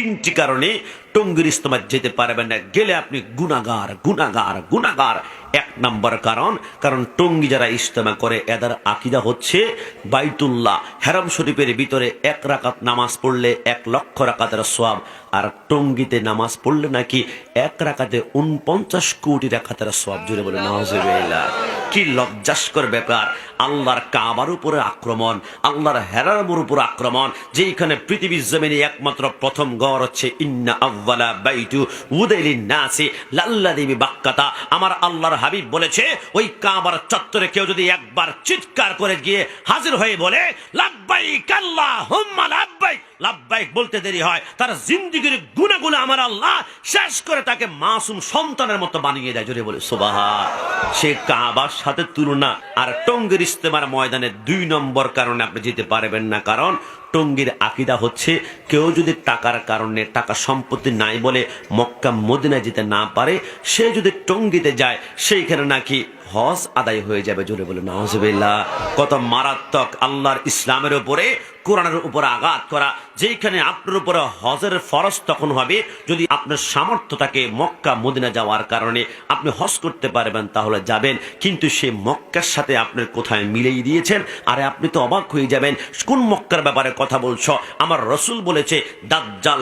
তিনটি কারণে টঙ্গীর ইজতেমায় যেতে পারবেন না, গেলে আপনি গুনাহগার গুনাহগার গুনাহগার। এক নম্বর কারণ টঙ্গী যারা ইজতেমা করে এদের আকীদা হচ্ছে বাইতুল্লাহ হারাম শরীফের ভিতরে 1 রাকাত নামাজ পড়লে 1 লক্ষ রাকাতের সওয়াব, আর টঙ্গীতে নামাজ পড়লে নাকি 1 রাকাতে 49 কোটি রাকাতের সওয়াব। জুড়ে বলে নাউজুবিল্লাহ। কি লজ্জাস্কর ব্যাপার! আল্লাহর কাবার উপরে আক্রমণ, আল্লাহর হেরামের উপর আক্রমণ, যেখানে পৃথিবীর জমিনে একমাত্র প্রথম ঘর হচ্ছে ইন্না আউয়ালা বাইতু উদিয়া লিন-নাসি লাল্লাযী বিবাক্কাতা। আমার আল্লাহর হাবিব বলেছে, ওই কাবার চত্বরে কেউ যদি একবার চিৎকার করে গিয়ে হাজির হয়ে বলে লাব্বাইক আল্লাহুম্মা লাব্বাইক, লাব্বাইক বলতে দেরি হয়, তার জিন্দেগীর গুনাহগুলো আমার আল্লাহ শেষ করে তাকে মাসুম সন্তানের মতো বানিয়ে দেয়। জোরে বলে সুবহান। সে কাবার সাথে তুলনা। আর টঙ্গীর ইজতেমার ময়দানে 2 নম্বর কারণে আপনি যেতে পারবেন না, কারণ টঙ্গীর আকীদা হচ্ছে কেউ যদি টাকার কারণে, টাকা সম্পত্তি নাই বলে মক্কা মদিনায় যেতে না পারে, সে যদি টঙ্গীতে যায় সেইখানে নাকি হজ আদায় হয়ে যাবে। জোরে বলে নাউজুবিল্লাহ। কত মারাত্মক! আল্লাহর ইসলামের উপরে, কোরআনের উপর আঘাত করা। যেখানে আপনার উপরে হজের ফরজ তখন হবে যদি আপনার সামর্থ্য থাকে মক্কা মদিনা যাওয়ার কারণে আপনি হজ করতে পারবেন, তাহলে যাবেন। কিন্তু সে মক্কার সাথে আপনার কোথায় মিলিয়ে দিয়েছেন। আরে আপনি তো অবাক হয়ে যাবেন, কোন মক্কার ব্যাপারে কথা বলছো? আমার রাসূল বলেছে দাজ্জাল